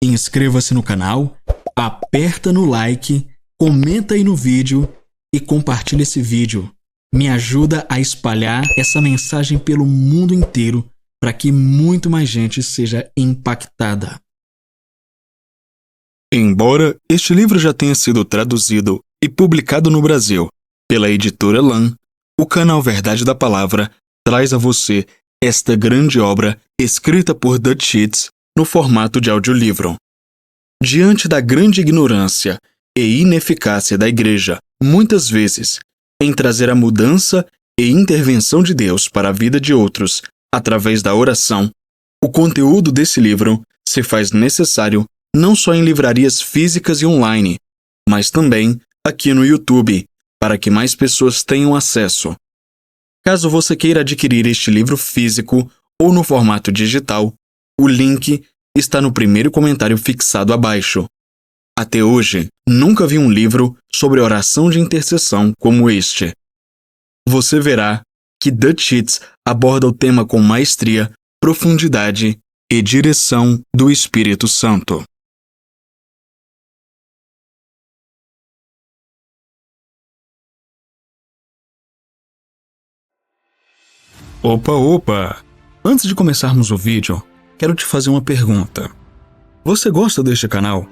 inscreva-se no canal, aperta no like, comenta aí no vídeo e compartilha esse vídeo. Me ajuda a espalhar essa mensagem pelo mundo inteiro para que muito mais gente seja impactada. Embora este livro já tenha sido traduzido e publicado no Brasil pela editora LAM, o canal Verdade da Palavra traz a você esta grande obra escrita por Dutch Sheets no formato de audiolivro. Diante da grande ignorância e ineficácia da Igreja, muitas vezes, em trazer a mudança e intervenção de Deus para a vida de outros através da oração, o conteúdo desse livro se faz necessário não só em livrarias físicas e online, mas também aqui no YouTube, para que mais pessoas tenham acesso. Caso você queira adquirir este livro físico ou no formato digital, o link está no primeiro comentário fixado abaixo. Até hoje, nunca vi um livro sobre oração de intercessão como este. Você verá que Dutch Sheets aborda o tema com maestria, profundidade e direção do Espírito Santo. Opa! Antes de começarmos o vídeo, quero te fazer uma pergunta. Você gosta deste canal?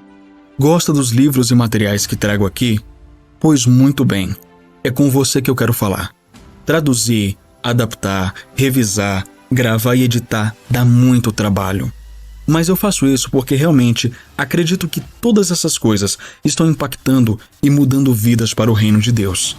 Gosta dos livros e materiais que trago aqui? Pois muito bem, é com você que eu quero falar. Traduzir, adaptar, revisar, gravar e editar dá muito trabalho. Mas eu faço isso porque realmente acredito que todas essas coisas estão impactando e mudando vidas para o reino de Deus.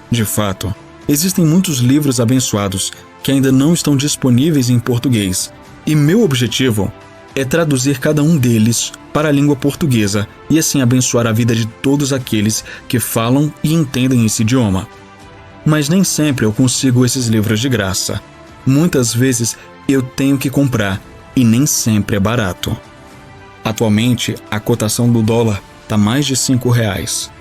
De fato, existem muitos livros abençoados que ainda não estão disponíveis em português, e meu objetivo é traduzir cada um deles para a língua portuguesa e assim abençoar a vida de todos aqueles que falam e entendem esse idioma. Mas nem sempre eu consigo esses livros de graça. Muitas vezes eu tenho que comprar e nem sempre é barato. Atualmente, a cotação do dólar está mais de R$5.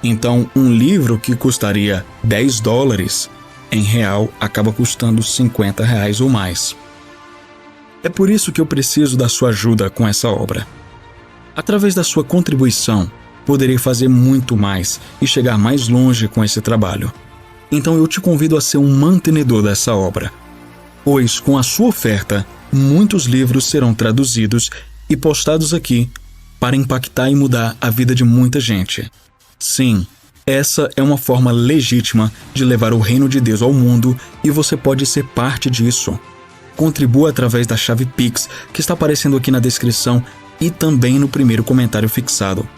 Então, um livro que custaria $10, em real, acaba custando R$50 ou mais. É por isso que eu preciso da sua ajuda com essa obra. Através da sua contribuição, poderei fazer muito mais e chegar mais longe com esse trabalho. Então eu te convido a ser um mantenedor dessa obra, pois com a sua oferta, muitos livros serão traduzidos e postados aqui para impactar e mudar a vida de muita gente. Sim, essa é uma forma legítima de levar o reino de Deus ao mundo e você pode ser parte disso. Contribua através da chave Pix que está aparecendo aqui na descrição e também no primeiro comentário fixado.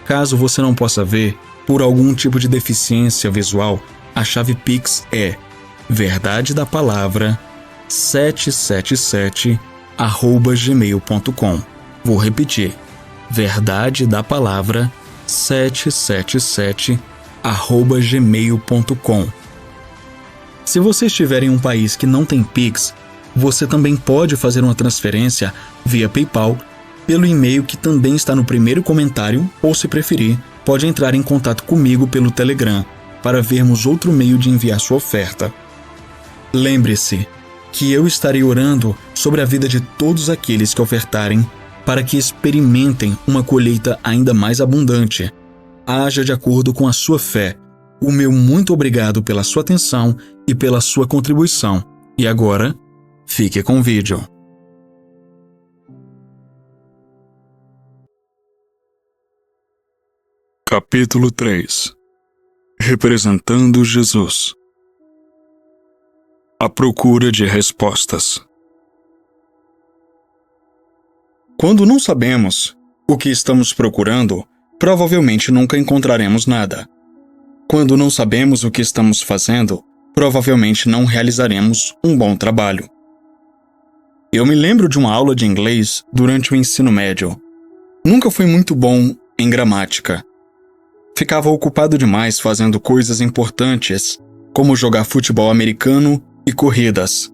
Caso você não possa ver, por algum tipo de deficiência visual, a chave Pix é verdadedapalavra777@gmail.com. Vou repetir, verdadedapalavra777@gmail.com. Se você estiver em um país que não tem Pix, você também pode fazer uma transferência via PayPal pelo e-mail que também está no primeiro comentário, ou se preferir, pode entrar em contato comigo pelo Telegram para vermos outro meio de enviar sua oferta. Lembre-se que eu estarei orando sobre a vida de todos aqueles que ofertarem para que experimentem uma colheita ainda mais abundante. Haja de acordo com a sua fé. O meu muito obrigado pela sua atenção e pela sua contribuição. E agora, fique com o vídeo. Capítulo 3. Representando Jesus. A procura de respostas. Quando não sabemos o que estamos procurando, provavelmente nunca encontraremos nada. Quando não sabemos o que estamos fazendo, provavelmente não realizaremos um bom trabalho. Eu me lembro de uma aula de inglês durante o ensino médio. Nunca fui muito bom em gramática. Ficava ocupado demais fazendo coisas importantes, como jogar futebol americano e corridas.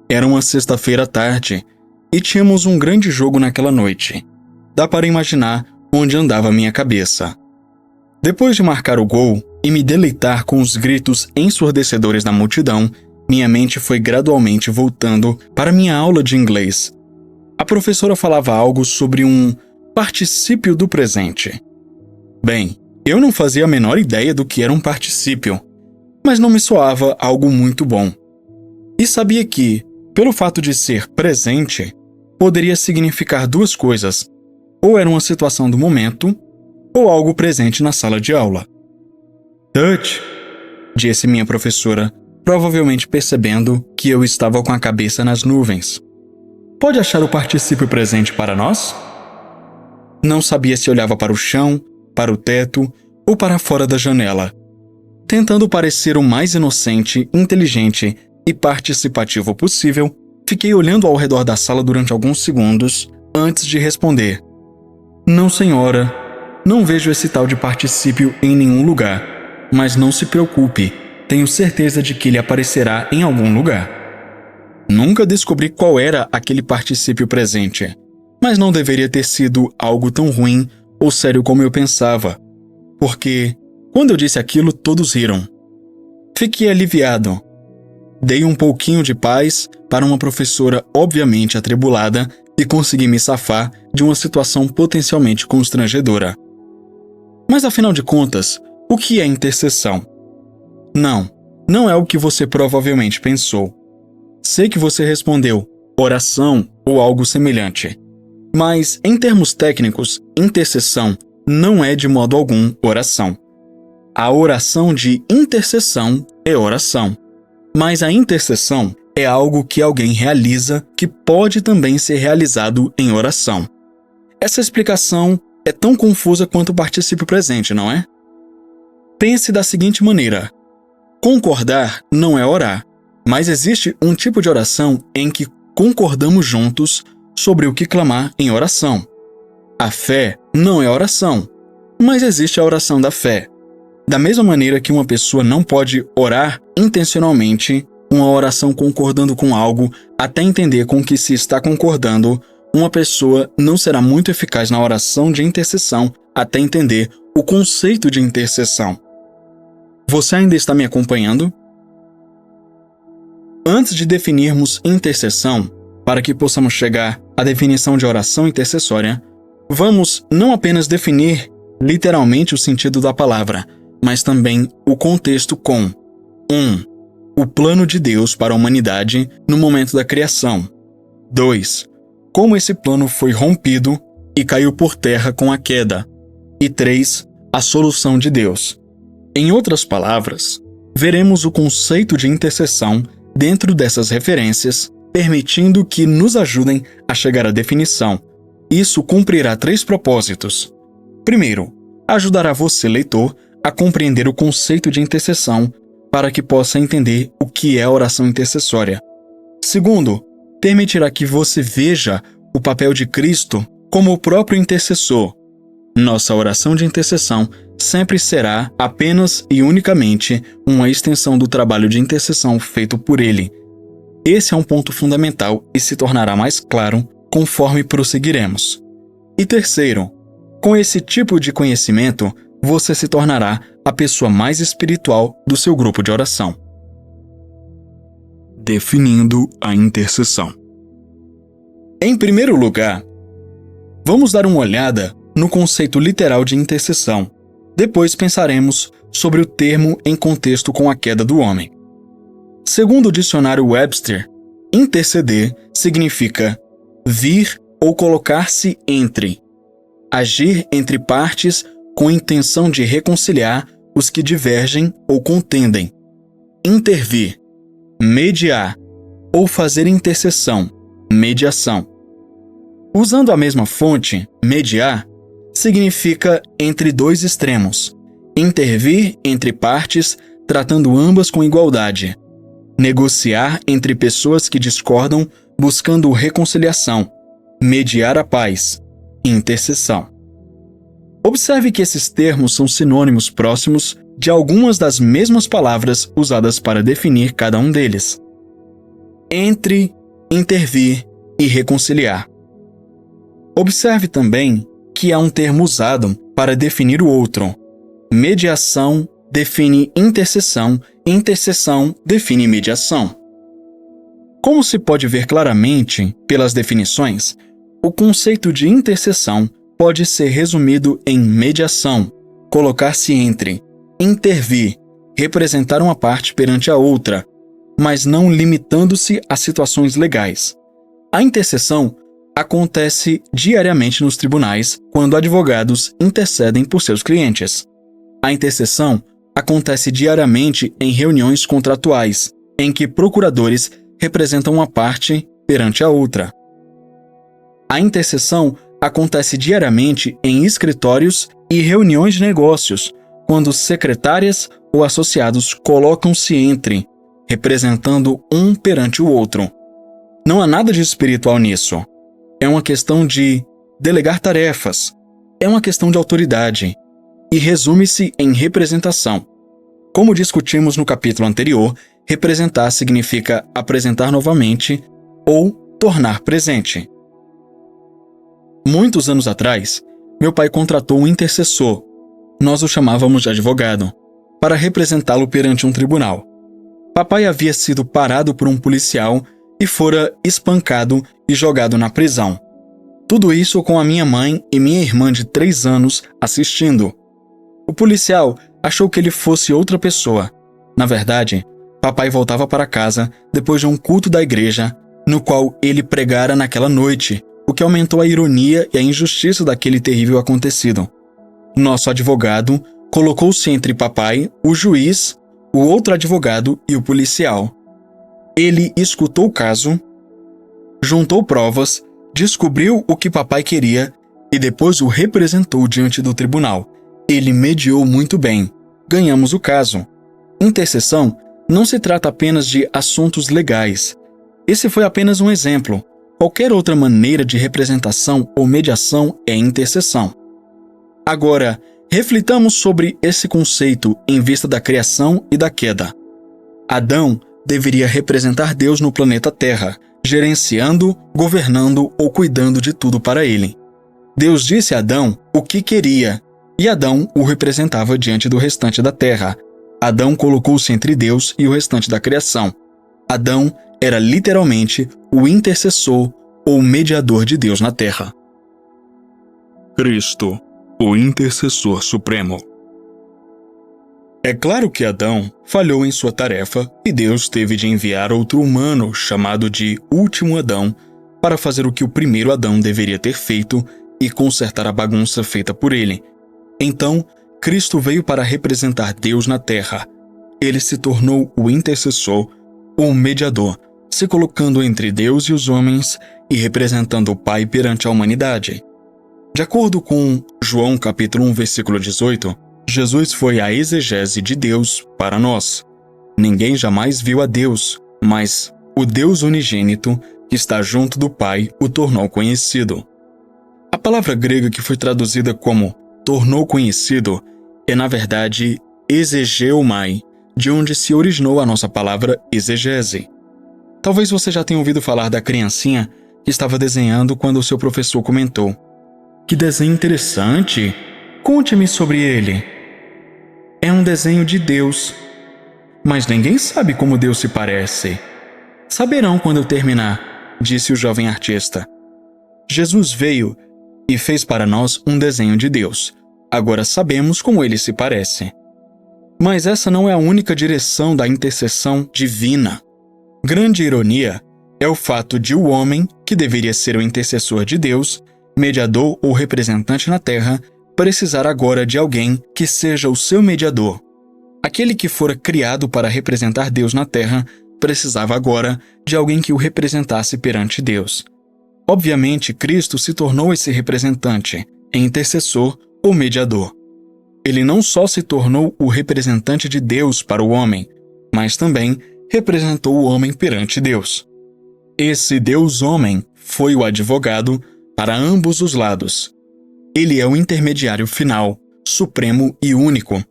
Era uma sexta-feira à tarde e tínhamos um grande jogo naquela noite. Dá para imaginar onde andava minha cabeça. Depois de marcar o gol e me deleitar com os gritos ensurdecedores da multidão, minha mente foi gradualmente voltando para minha aula de inglês. A professora falava algo sobre um particípio do presente. Bem, eu não fazia a menor ideia do que era um particípio, mas não me soava algo muito bom. E sabia que, pelo fato de ser presente, poderia significar duas coisas: ou era uma situação do momento, ou algo presente na sala de aula. "Dutch", disse minha professora, provavelmente percebendo que eu estava com a cabeça nas nuvens. "Pode achar o particípio presente para nós?" Não sabia se olhava para o chão, para o teto ou para fora da janela. Tentando parecer o mais inocente, inteligente e participativo possível, fiquei olhando ao redor da sala durante alguns segundos antes de responder. "Não, senhora. Não vejo esse tal de particípio em nenhum lugar. Mas não se preocupe. Tenho certeza de que ele aparecerá em algum lugar." Nunca descobri qual era aquele particípio presente, mas não deveria ter sido algo tão ruim ou sério como eu pensava, porque, quando eu disse aquilo, todos riram. Fiquei aliviado. Dei um pouquinho de paz para uma professora obviamente atribulada e consegui me safar de uma situação potencialmente constrangedora. Mas afinal de contas, o que é intercessão? Não é o que você provavelmente pensou. Sei que você respondeu oração ou algo semelhante. Mas, em termos técnicos, intercessão não é de modo algum oração. A oração de intercessão é oração. Mas a intercessão é algo que alguém realiza que pode também ser realizado em oração. Essa explicação é tão confusa quanto o particípio presente, não é? Pense da seguinte maneira: concordar não é orar, mas existe um tipo de oração em que concordamos juntos sobre o que clamar em oração. A fé não é oração, mas existe a oração da fé. Da mesma maneira que uma pessoa não pode orar intencionalmente uma oração concordando com algo até entender com que se está concordando, uma pessoa não será muito eficaz na oração de intercessão até entender o conceito de intercessão. Você ainda está me acompanhando? Antes de definirmos intercessão, para que possamos chegar à definição de oração intercessória, vamos não apenas definir literalmente o sentido da palavra, mas também o contexto com 1. O plano de Deus para a humanidade no momento da criação. 2. Como esse plano foi rompido e caiu por terra com a queda. E 3. A solução de Deus. Em outras palavras, veremos o conceito de intercessão dentro dessas referências, permitindo que nos ajudem a chegar à definição. Isso cumprirá 3 propósitos. Primeiro, ajudará você, leitor, a compreender o conceito de intercessão para que possa entender o que é a oração intercessória. Segundo, permitirá que você veja o papel de Cristo como o próprio intercessor. Nossa oração de intercessão sempre será apenas e unicamente uma extensão do trabalho de intercessão feito por Ele. Esse é um ponto fundamental e se tornará mais claro conforme prosseguiremos. E terceiro, com esse tipo de conhecimento, você se tornará a pessoa mais espiritual do seu grupo de oração. Definindo a intercessão. Em primeiro lugar, vamos dar uma olhada no conceito literal de intercessão. Depois pensaremos sobre o termo em contexto com a queda do homem. Segundo o dicionário Webster, interceder significa vir ou colocar-se entre, agir entre partes com a intenção de reconciliar os que divergem ou contendem, intervir, mediar ou fazer intercessão, mediação. Usando a mesma fonte, mediar significa entre 2 extremos, intervir entre partes tratando ambas com igualdade, negociar entre pessoas que discordam buscando reconciliação, mediar a paz, intercessão. Observe que esses termos são sinônimos próximos de algumas das mesmas palavras usadas para definir cada um deles. Entre, intervir e reconciliar. Observe também que há um termo usado para definir o outro. Mediação define intercessão, intercessão define mediação. Como se pode ver claramente pelas definições, O conceito de intercessão pode ser resumido em mediação, colocar-se entre, intervir, representar uma parte perante a outra, mas não limitando-se a situações legais. A intercessão acontece diariamente nos tribunais quando advogados intercedem por seus clientes. A intercessão acontece diariamente em reuniões contratuais, em que procuradores representam uma parte perante a outra. A intercessão acontece diariamente em escritórios e reuniões de negócios, quando secretárias ou associados colocam-se entre, representando um perante o outro. Não há nada de espiritual nisso. É uma questão de delegar tarefas. É uma questão de autoridade. E resume-se em representação. Como discutimos no capítulo anterior, representar significa apresentar novamente ou tornar presente. Muitos anos atrás, meu pai contratou um intercessor, nós o chamávamos de advogado, para representá-lo perante um tribunal. Papai havia sido parado por um policial e fora espancado e jogado na prisão. Tudo isso com a minha mãe e minha irmã de 3 anos assistindo. O policial achou que ele fosse outra pessoa. Na verdade, papai voltava para casa depois de um culto da igreja, no qual ele pregara naquela noite, o que aumentou a ironia e a injustiça daquele terrível acontecido. Nosso advogado colocou-se entre papai, o juiz, o outro advogado e o policial. Ele escutou o caso, juntou provas, descobriu o que papai queria e depois o representou diante do tribunal. Ele mediou muito bem. Ganhamos o caso. Intercessão não se trata apenas de assuntos legais. Esse foi apenas um exemplo. Qualquer outra maneira de representação ou mediação é intercessão. Agora, reflitamos sobre esse conceito em vista da criação e da queda. Adão deveria representar Deus no planeta Terra, gerenciando, governando ou cuidando de tudo para ele. Deus disse a Adão o que queria, e Adão o representava diante do restante da terra. Adão colocou-se entre Deus e o restante da criação. Adão era literalmente o intercessor ou mediador de Deus na terra. Cristo, o intercessor supremo. É claro que Adão falhou em sua tarefa e Deus teve de enviar outro humano, chamado de Último Adão, para fazer o que o primeiro Adão deveria ter feito e consertar a bagunça feita por ele. Então, Cristo veio para representar Deus na terra. Ele se tornou o intercessor, ou mediador, se colocando entre Deus e os homens e representando o Pai perante a humanidade. De acordo com João capítulo 1, versículo 18, Jesus foi a exegese de Deus para nós. Ninguém jamais viu a Deus, mas o Deus unigênito, que está junto do Pai, o tornou conhecido. A palavra grega que foi traduzida como tornou conhecido é, na verdade, exegeomai, de onde se originou a nossa palavra exegese. Talvez você já tenha ouvido falar da criancinha que estava desenhando quando o seu professor comentou: "Que desenho interessante! Conte-me sobre ele." É um desenho de Deus. Mas ninguém sabe como Deus se parece. Saberão quando eu terminar, disse o jovem artista. Jesus veio e fez para nós um desenho de Deus. Agora sabemos como ele se parece. Mas essa não é a única direção da intercessão divina. Grande ironia é o fato de o homem, que deveria ser o intercessor de Deus, mediador ou representante na terra, precisar agora de alguém que seja o seu mediador. Aquele que fora criado para representar Deus na terra precisava agora de alguém que o representasse perante Deus. Obviamente, Cristo se tornou esse representante, intercessor ou mediador. Ele não só se tornou o representante de Deus para o homem, mas também representou o homem perante Deus. Esse Deus-homem foi o advogado para ambos os lados. Ele é o intermediário final, supremo e único.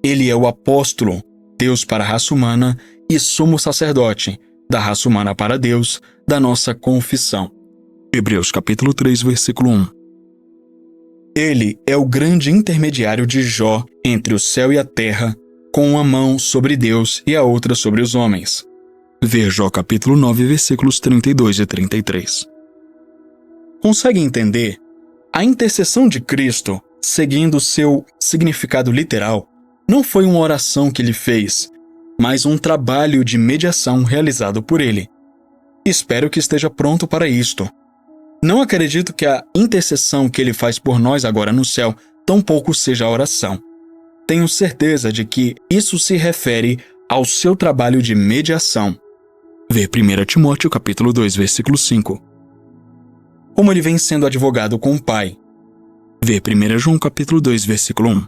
Ele é o apóstolo, Deus para a raça humana, e sumo sacerdote, da raça humana para Deus, da nossa confissão. Hebreus capítulo 3, versículo 1. Ele é o grande intermediário de Jó entre o céu e a terra, com uma mão sobre Deus e a outra sobre os homens. Ver Jó capítulo 9, versículos 32 e 33. Consegue entender? A intercessão de Cristo, seguindo seu significado literal, não foi uma oração que ele fez, mas um trabalho de mediação realizado por ele. Espero que esteja pronto para isto. Não acredito que a intercessão que ele faz por nós agora no céu tampouco seja a oração. Tenho certeza de que isso se refere ao seu trabalho de mediação. Vê 1 Timóteo capítulo 2, versículo 5. Como ele vem sendo advogado com o Pai. Vê 1 João capítulo 2, versículo 1.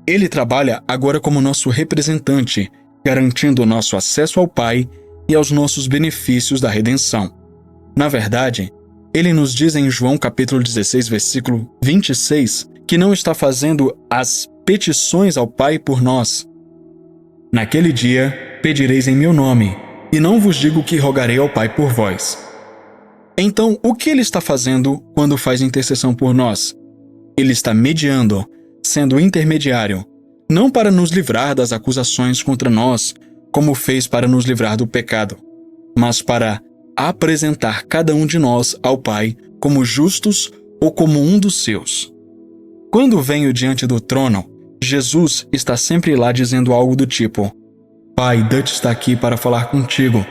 Ele trabalha agora como nosso representante, garantindo nosso acesso ao Pai e aos nossos benefícios da redenção. Na verdade, ele nos diz em João capítulo 16, versículo 26, que não está fazendo as petições ao Pai por nós. Naquele dia, pedireis em meu nome, e não vos digo que rogarei ao Pai por vós. Então, o que ele está fazendo quando faz intercessão por nós? Ele está mediando, sendo intermediário, não para nos livrar das acusações contra nós, como fez para nos livrar do pecado, mas para apresentar cada um de nós ao Pai como justos ou como um dos seus. Quando venho diante do trono, Jesus está sempre lá dizendo algo do tipo: Pai, Dutch está aqui para falar contigo.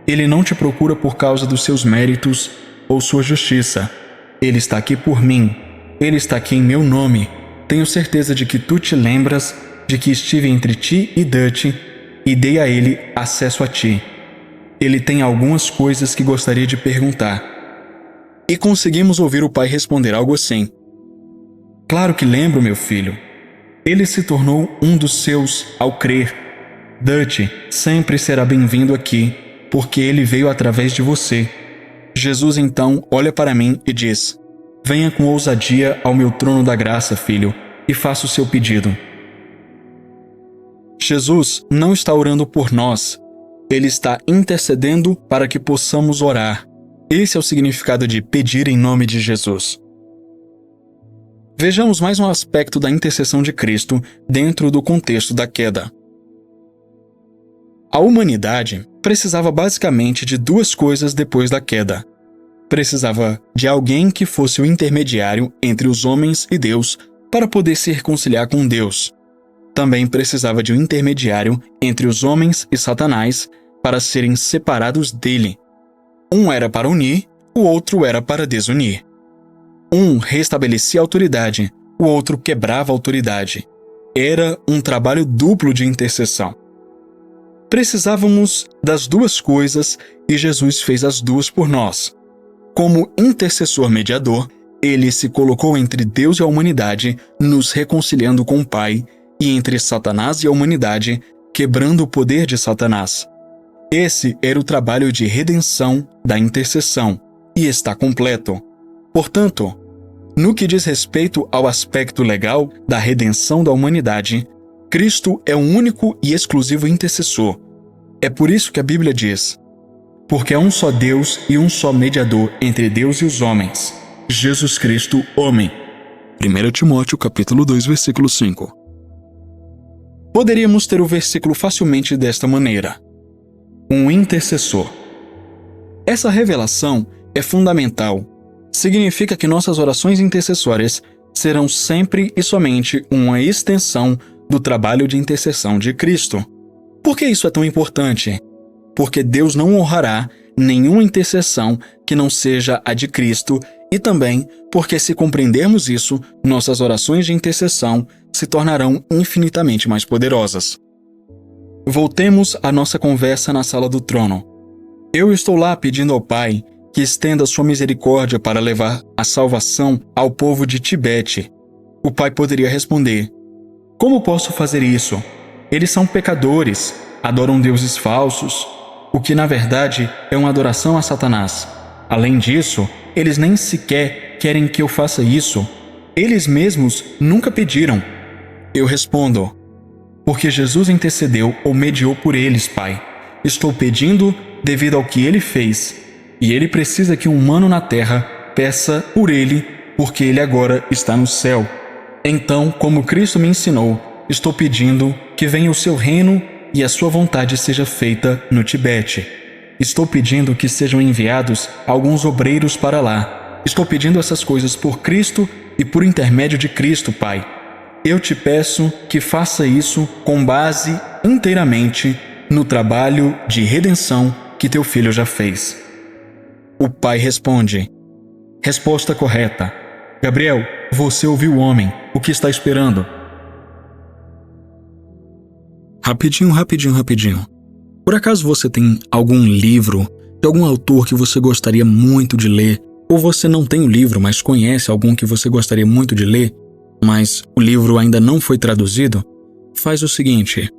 Ele não te procura por causa dos seus méritos ou sua justiça. Ele está aqui por mim. Ele está aqui em meu nome. Tenho certeza de que tu te lembras de que estive entre ti e Dutch e dei a ele acesso a ti. Ele tem algumas coisas que gostaria de perguntar. E conseguimos ouvir o pai responder algo assim: Claro que lembro, meu filho. Ele se tornou um dos seus ao crer. Dutch sempre será bem-vindo aqui, porque ele veio através de você. Jesus então olha para mim e diz: Venha com ousadia ao meu trono da graça, filho, e faça o seu pedido. Jesus não está orando por nós. Ele está intercedendo para que possamos orar. Esse é o significado de pedir em nome de Jesus. Vejamos mais um aspecto da intercessão de Cristo dentro do contexto da queda. A humanidade precisava basicamente de duas coisas depois da queda. Precisava de alguém que fosse o intermediário entre os homens e Deus para poder se reconciliar com Deus. Também precisava de um intermediário entre os homens e Satanás para serem separados dele. Um era para unir, o outro era para desunir. Um restabelecia a autoridade, o outro quebrava a autoridade. Era um trabalho duplo de intercessão. Precisávamos das duas coisas e Jesus fez as duas por nós. Como intercessor mediador, ele se colocou entre Deus e a humanidade, nos reconciliando com o Pai, e entre Satanás e a humanidade, quebrando o poder de Satanás. Esse era o trabalho de redenção da intercessão, e está completo. Portanto, no que diz respeito ao aspecto legal da redenção da humanidade, Cristo é o único e exclusivo intercessor. É por isso que a Bíblia diz: Porque há um só Deus e um só mediador entre Deus e os homens, Jesus Cristo, homem. 1 Timóteo capítulo 2, versículo 5. Poderíamos ter o versículo facilmente desta maneira: um intercessor. Essa revelação é fundamental. Significa que nossas orações intercessórias serão sempre e somente uma extensão do trabalho de intercessão de Cristo. Por que isso é tão importante? Porque Deus não honrará nenhuma intercessão que não seja a de Cristo, e também porque, se compreendermos isso, nossas orações de intercessão se tornarão infinitamente mais poderosas. Voltemos à nossa conversa na sala do trono. Eu estou lá pedindo ao Pai que estenda sua misericórdia para levar a salvação ao povo de Tibete. O Pai poderia responder: Como posso fazer isso? Eles são pecadores, adoram deuses falsos, o que na verdade é uma adoração a Satanás. Além disso, eles nem sequer querem que eu faça isso. Eles mesmos nunca pediram. Eu respondo: Porque Jesus intercedeu ou mediou por eles, Pai. Estou pedindo devido ao que ele fez. E ele precisa que um humano na terra peça por ele, porque ele agora está no céu. Então, como Cristo me ensinou, estou pedindo que venha o seu reino e a sua vontade seja feita no Tibete. Estou pedindo que sejam enviados alguns obreiros para lá, Estou pedindo essas coisas por Cristo e por intermédio de Cristo, Pai. Eu te peço que faça isso com base inteiramente no trabalho de redenção que teu filho já fez. O pai responde: resposta correta. Gabriel, você ouviu o homem. O que está esperando? Rapidinho. Por acaso você tem algum livro de algum autor que você gostaria muito de ler? Ou você não tem o livro, mas conhece algum que você gostaria muito de ler, mas o livro ainda não foi traduzido? Faz o seguinte,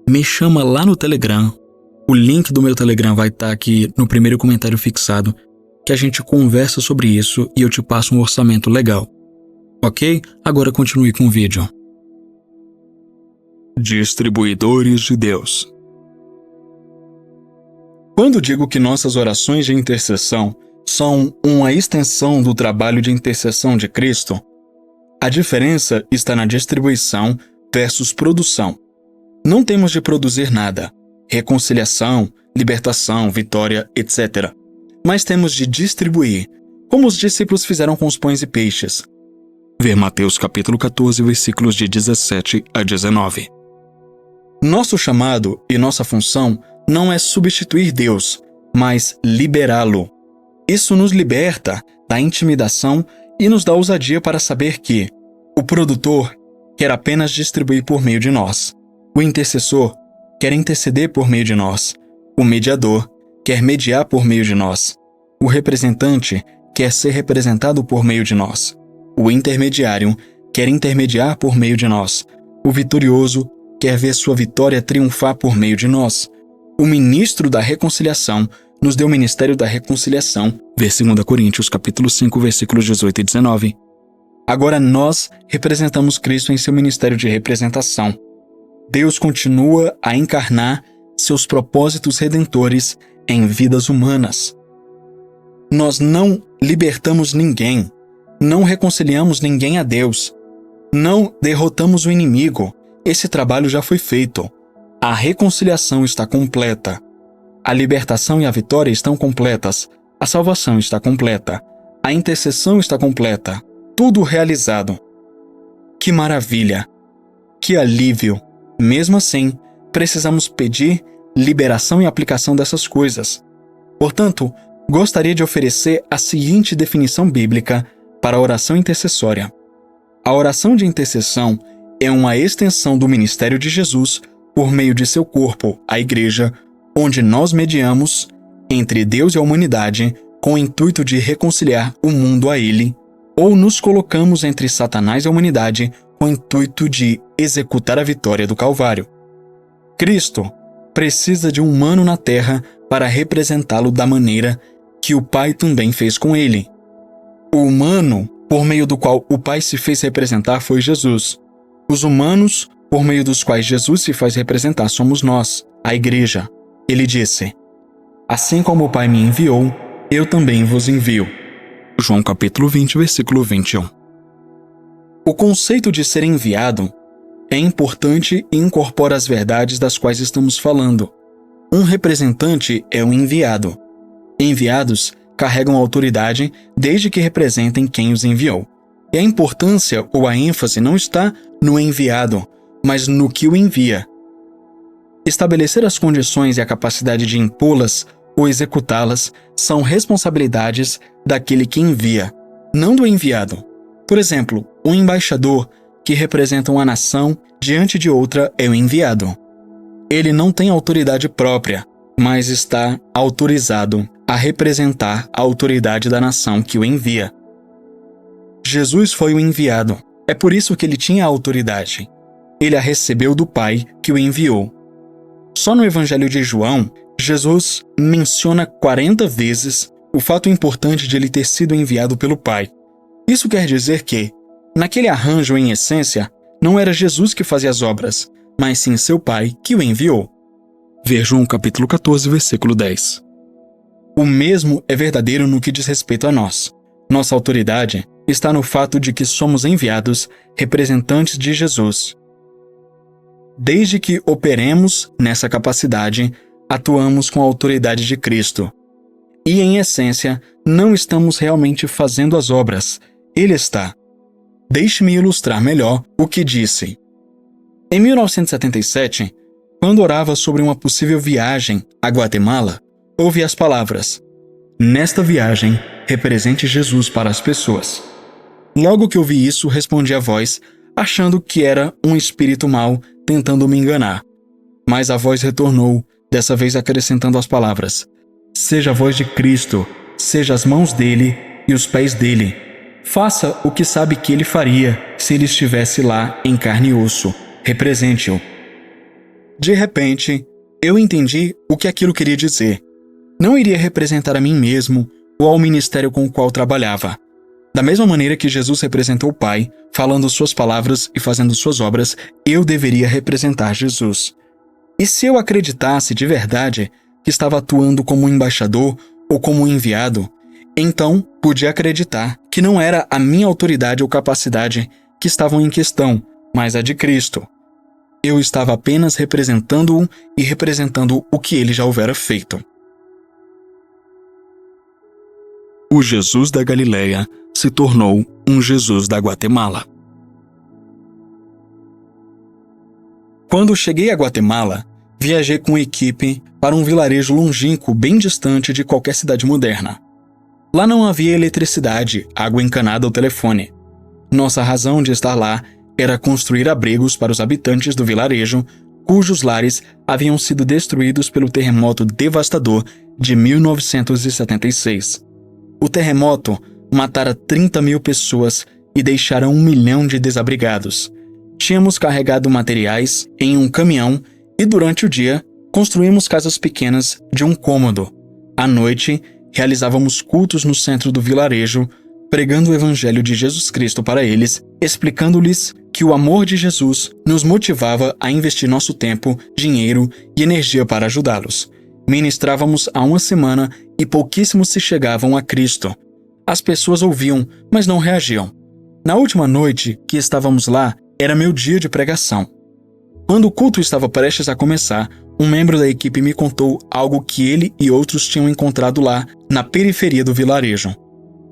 me chama lá no Telegram. O link do meu Telegram vai estar aqui no primeiro comentário fixado, que a gente conversa sobre isso e eu te passo um orçamento legal. Ok? Agora continue com o vídeo. Distribuidores de Deus. Quando digo que nossas orações de intercessão são uma extensão do trabalho de intercessão de Cristo, a diferença está na distribuição versus produção. Não temos de produzir nada, reconciliação, libertação, vitória, etc. Mas temos de distribuir, como os discípulos fizeram com os pães e peixes. Ver Mateus capítulo 14, versículos de 17 a 19. Nosso chamado e nossa função não é substituir Deus, mas liberá-lo. Isso nos liberta da intimidação e nos dá ousadia para saber que o produtor quer apenas distribuir por meio de nós. O intercessor quer interceder por meio de nós. O mediador quer mediar por meio de nós. O representante quer ser representado por meio de nós. O intermediário quer intermediar por meio de nós. O vitorioso quer ver sua vitória triunfar por meio de nós. O ministro da reconciliação nos deu o ministério da reconciliação. Ver 2 Coríntios capítulo 5, versículos 18 e 19. Agora nós representamos Cristo em seu ministério de representação. Deus continua a encarnar seus propósitos redentores em vidas humanas. Nós não libertamos ninguém, não reconciliamos ninguém a Deus, não derrotamos o inimigo. Esse trabalho já foi feito. A reconciliação está completa. A libertação e a vitória estão completas. A salvação está completa. A intercessão está completa. Tudo realizado. Que maravilha! Que alívio! Mesmo assim, precisamos pedir liberação e aplicação dessas coisas. Portanto, gostaria de oferecer a seguinte definição bíblica para a oração intercessória. A oração de intercessão é uma extensão do ministério de Jesus por meio de seu corpo, a Igreja, onde nós mediamos entre Deus e a humanidade com o intuito de reconciliar o mundo a Ele, ou nos colocamos entre Satanás e a humanidade com o intuito de executar a vitória do Calvário. Cristo precisa de um humano na terra para representá-lo da maneira que o Pai também fez com ele. O humano, por meio do qual o Pai se fez representar, foi Jesus. Os humanos, por meio dos quais Jesus se faz representar, somos nós, a Igreja. Ele disse: assim como o Pai me enviou, eu também vos envio. João capítulo 20, versículo 21. O conceito de ser enviado é importante e incorpora as verdades das quais estamos falando. Um representante é um enviado. Enviados carregam autoridade desde que representem quem os enviou. E a importância ou a ênfase não está no enviado, mas no que o envia. Estabelecer as condições e a capacidade de impô-las ou executá-las são responsabilidades daquele que envia, não do enviado. Por exemplo, um embaixador que representa uma nação diante de outra é o enviado. Ele não tem autoridade própria, mas está autorizado a representar a autoridade da nação que o envia. Jesus foi o enviado. É por isso que ele tinha a autoridade. Ele a recebeu do Pai que o enviou. Só no Evangelho de João, Jesus menciona 40 vezes o fato importante de ele ter sido enviado pelo Pai. Isso quer dizer que, naquele arranjo em essência, não era Jesus que fazia as obras, mas sim seu Pai que o enviou. Ver João capítulo 14, versículo 10. O mesmo é verdadeiro no que diz respeito a nós. Nossa autoridade está no fato de que somos enviados representantes de Jesus. Desde que operemos nessa capacidade, atuamos com a autoridade de Cristo. E, em essência, não estamos realmente fazendo as obras. Ele está. Deixe-me ilustrar melhor o que disse. Em 1977, quando orava sobre uma possível viagem a Guatemala, ouvi as palavras: "Nesta viagem, represente Jesus para as pessoas." Logo que ouvi isso, respondi à voz, achando que era um espírito mau tentando me enganar. Mas a voz retornou, dessa vez acrescentando as palavras: "Seja a voz de Cristo, seja as mãos dele e os pés dele. Faça o que sabe que ele faria se ele estivesse lá em carne e osso. Represente-o." De repente, eu entendi o que aquilo queria dizer. Não iria representar a mim mesmo ou ao ministério com o qual trabalhava. Da mesma maneira que Jesus representou o Pai, falando suas palavras e fazendo suas obras, eu deveria representar Jesus. E se eu acreditasse de verdade que estava atuando como um embaixador ou como um enviado, então podia acreditar que não era a minha autoridade ou capacidade que estavam em questão, mas a de Cristo. Eu estava apenas representando-o e representando o que ele já houvera feito. O Jesus da Galileia se tornou um Jesus da Guatemala. Quando cheguei a Guatemala, viajei com equipe para um vilarejo longínquo bem distante de qualquer cidade moderna. Lá não havia eletricidade, água encanada ou telefone. Nossa razão de estar lá era construir abrigos para os habitantes do vilarejo, cujos lares haviam sido destruídos pelo terremoto devastador de 1976. O terremoto matara 30.000 pessoas e deixara 1 milhão de desabrigados. Tínhamos carregado materiais em um caminhão e durante o dia construímos casas pequenas de um cômodo. À noite, realizávamos cultos no centro do vilarejo, pregando o evangelho de Jesus Cristo para eles, explicando-lhes que o amor de Jesus nos motivava a investir nosso tempo, dinheiro e energia para ajudá-los. Ministrávamos há 1 semana e pouquíssimos se chegavam a Cristo. As pessoas ouviam, mas não reagiam. Na última noite que estávamos lá, era meu dia de pregação. Quando o culto estava prestes a começar, um membro da equipe me contou algo que ele e outros tinham encontrado lá, na periferia do vilarejo.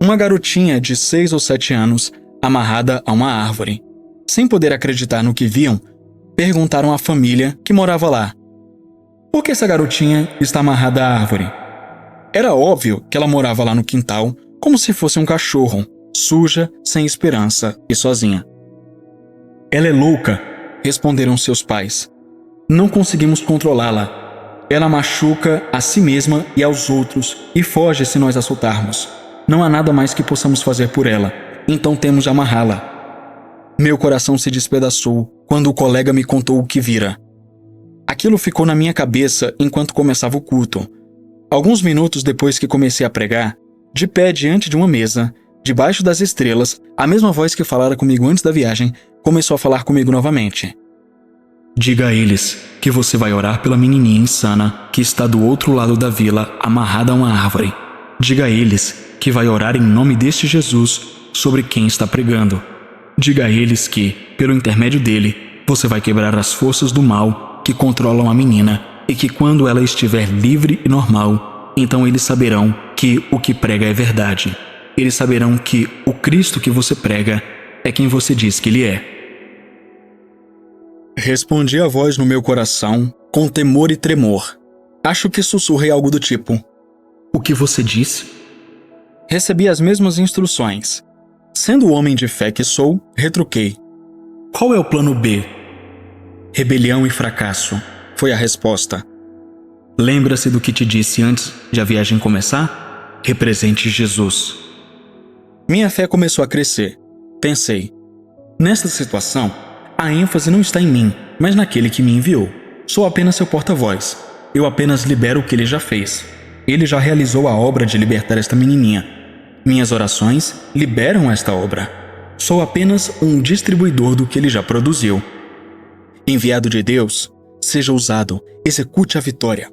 Uma garotinha de 6 ou 7 anos, amarrada a uma árvore. Sem poder acreditar no que viam, perguntaram à família que morava lá: "Por que essa garotinha está amarrada à árvore?" Era óbvio que ela morava lá no quintal, como se fosse um cachorro, suja, sem esperança e sozinha. "Ela é louca", responderam seus pais. "Não conseguimos controlá-la. Ela machuca a si mesma e aos outros e foge se nós a soltarmos. Não há nada mais que possamos fazer por ela, então temos de amarrá-la." Meu coração se despedaçou quando o colega me contou o que vira. Aquilo ficou na minha cabeça enquanto começava o culto. Alguns minutos depois que comecei a pregar, de pé diante de uma mesa, debaixo das estrelas, a mesma voz que falara comigo antes da viagem começou a falar comigo novamente. "Diga a eles que você vai orar pela menininha insana que está do outro lado da vila, amarrada a uma árvore. Diga a eles que vai orar em nome deste Jesus sobre quem está pregando. Diga a eles que, pelo intermédio dele, você vai quebrar as forças do mal que controlam a menina e que quando ela estiver livre e normal, então eles saberão que o que prega é verdade. Eles saberão que o Cristo que você prega é quem você diz que ele é." Respondi a voz no meu coração, com temor e tremor. Acho que sussurrei algo do tipo: "O que você disse?" Recebi as mesmas instruções. Sendo o homem de fé que sou, retruquei: "Qual é o plano B?" "Rebelião e fracasso", foi a resposta. "Lembra-se do que te disse antes de a viagem começar? Represente Jesus." Minha fé começou a crescer. Pensei: nesta situação, a ênfase não está em mim, mas naquele que me enviou. Sou apenas seu porta-voz. Eu apenas libero o que ele já fez. Ele já realizou a obra de libertar esta menininha. Minhas orações liberam esta obra. Sou apenas um distribuidor do que ele já produziu. Enviado de Deus, seja usado, execute a vitória.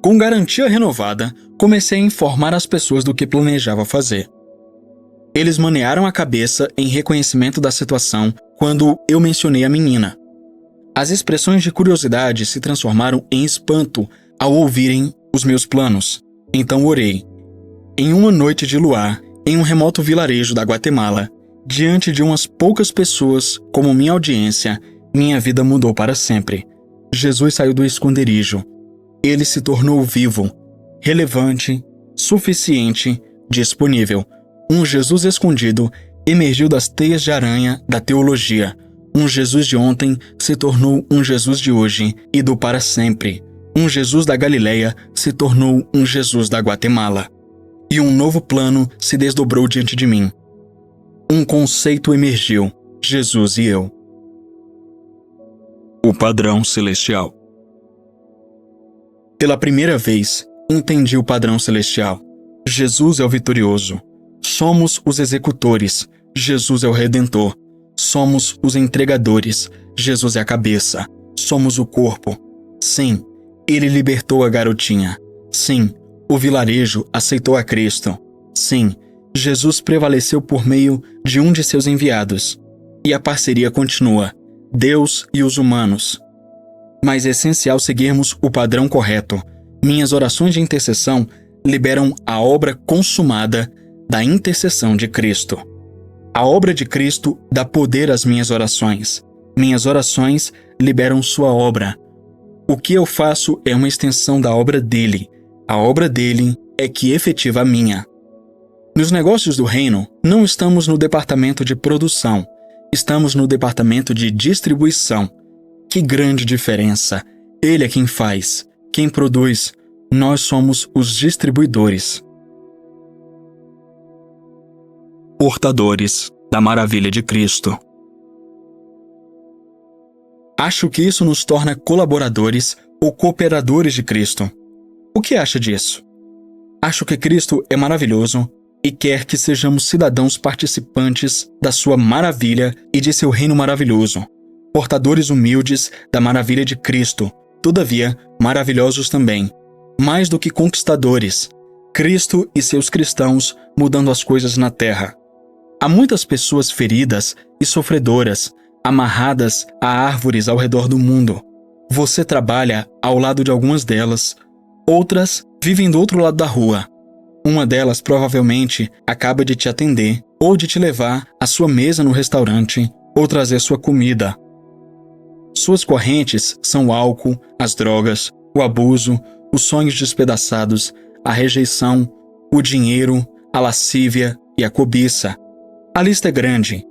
Com garantia renovada, comecei a informar as pessoas do que planejava fazer. Eles manearam a cabeça em reconhecimento da situação quando eu mencionei a menina. As expressões de curiosidade se transformaram em espanto ao ouvirem os meus planos. Então orei. Em uma noite de luar, em um remoto vilarejo da Guatemala, diante de umas poucas pessoas como minha audiência, minha vida mudou para sempre. Jesus saiu do esconderijo. Ele se tornou vivo, relevante, suficiente, disponível. Um Jesus escondido emergiu das teias de aranha da teologia. Um Jesus de ontem se tornou um Jesus de hoje e do para sempre. Um Jesus da Galileia se tornou um Jesus da Guatemala. E um novo plano se desdobrou diante de mim. Um conceito emergiu: Jesus e eu. O padrão celestial. Pela primeira vez, entendi o padrão celestial. Jesus é o vitorioso. Somos os executores. Jesus é o redentor. Somos os entregadores. Jesus é a cabeça. Somos o corpo. Sim, ele libertou a garotinha. Sim, o vilarejo aceitou a Cristo. Sim, Jesus prevaleceu por meio de um de seus enviados. E a parceria continua. Deus e os humanos. Mas é essencial seguirmos o padrão correto. Minhas orações de intercessão liberam a obra consumada da intercessão de Cristo. A obra de Cristo dá poder às minhas orações. Minhas orações liberam sua obra. O que eu faço é uma extensão da obra dele. A obra dele é que efetiva a minha. Nos negócios do reino, não estamos no departamento de produção. Estamos no departamento de distribuição. Que grande diferença! Ele é quem faz, quem produz. Nós somos os distribuidores. Portadores da maravilha de Cristo. Acho que isso nos torna colaboradores ou cooperadores de Cristo. O que acha disso? Acho que Cristo é maravilhoso e quer que sejamos cidadãos participantes da sua maravilha e de seu reino maravilhoso. Portadores humildes da maravilha de Cristo, todavia maravilhosos também. Mais do que conquistadores, Cristo e seus cristãos mudando as coisas na terra. Há muitas pessoas feridas e sofredoras, amarradas a árvores ao redor do mundo. Você trabalha ao lado de algumas delas, outras vivem do outro lado da rua. Uma delas provavelmente acaba de te atender ou de te levar à sua mesa no restaurante ou trazer sua comida. Suas correntes são o álcool, as drogas, o abuso, os sonhos despedaçados, a rejeição, o dinheiro, a lascívia e a cobiça. A lista é grande.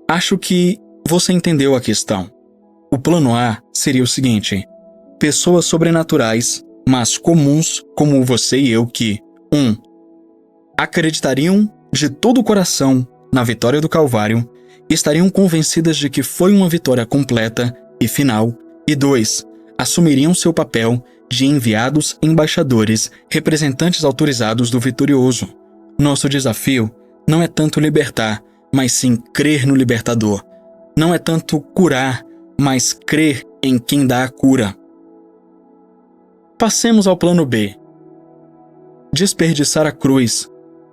Acho que você entendeu a questão. O plano A seria o seguinte: pessoas sobrenaturais, mas comuns como você e eu que 1. Acreditariam de todo o coração na vitória do Calvário, estariam convencidas de que foi uma vitória completa e final, e 2. Assumiriam seu papel de enviados embaixadores, representantes autorizados do vitorioso. Nosso desafio não é tanto libertar, mas sim crer no libertador. Não é tanto curar, mas crer em quem dá a cura. Passemos ao plano B. Desperdiçar a cruz,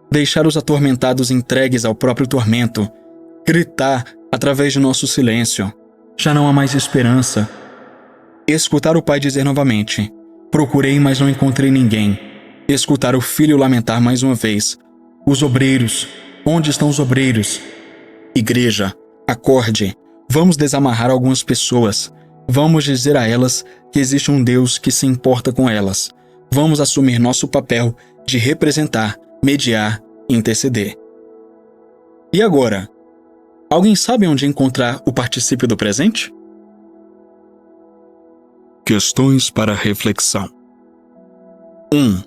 deixar os atormentados entregues ao próprio tormento, gritar através de nosso silêncio. Já não há mais esperança. Escutar o pai dizer novamente: procurei, mas não encontrei ninguém. Escutar o filho lamentar mais uma vez: os obreiros, onde estão os obreiros? Igreja, acorde. Vamos desamarrar algumas pessoas. Vamos dizer a elas que existe um Deus que se importa com elas. Vamos assumir nosso papel de representar, mediar e interceder. E agora? Alguém sabe onde encontrar o particípio do presente? Questões para reflexão. 1.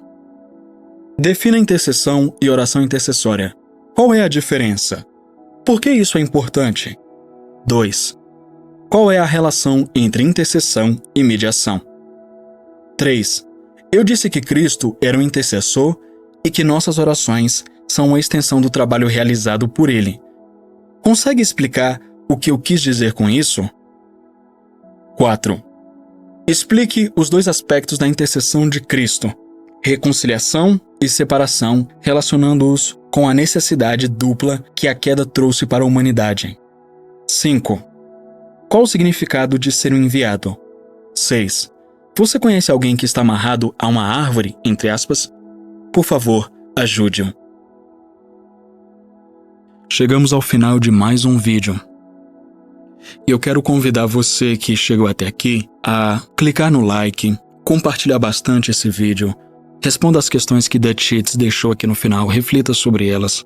Defina intercessão e oração intercessória. Qual é a diferença? Por que isso é importante? 2. Qual é a relação entre intercessão e mediação? 3. Eu disse que Cristo era um intercessor e que nossas orações são uma extensão do trabalho realizado por Ele. Consegue explicar o que eu quis dizer com isso? 4. Explique os dois aspectos da intercessão de Cristo: reconciliação e separação, relacionando-os com a necessidade dupla que a queda trouxe para a humanidade. 5. Qual o significado de ser um enviado? 6. Você conhece alguém que está amarrado a uma árvore, entre aspas? Por favor, ajude-o. Chegamos ao final de mais um vídeo. E eu quero convidar você que chegou até aqui a clicar no like, compartilhar bastante esse vídeo, responda as questões que The Cheats deixou aqui no final, reflita sobre elas.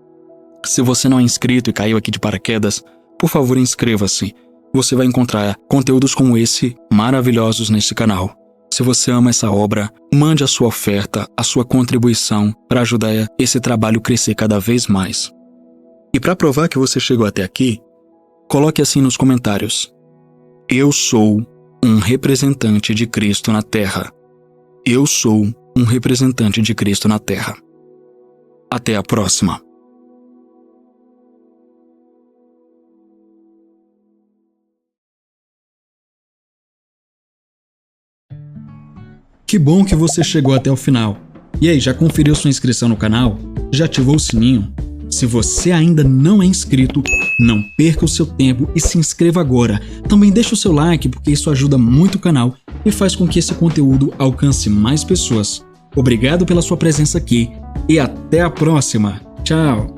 Se você não é inscrito e caiu aqui de paraquedas, por favor inscreva-se. Você vai encontrar conteúdos como esse maravilhosos nesse canal. Se você ama essa obra, mande a sua oferta, a sua contribuição para ajudar esse trabalho a crescer cada vez mais. E para provar que você chegou até aqui, coloque assim nos comentários: eu sou um representante de Cristo na Terra. Eu sou um representante de Cristo na Terra. Até a próxima. Que bom que você chegou até o final. E aí, já conferiu sua inscrição no canal? Já ativou o sininho? Se você ainda não é inscrito, não perca o seu tempo e se inscreva agora. Também deixa o seu like, porque isso ajuda muito o canal e faz com que esse conteúdo alcance mais pessoas. Obrigado pela sua presença aqui e até a próxima. Tchau!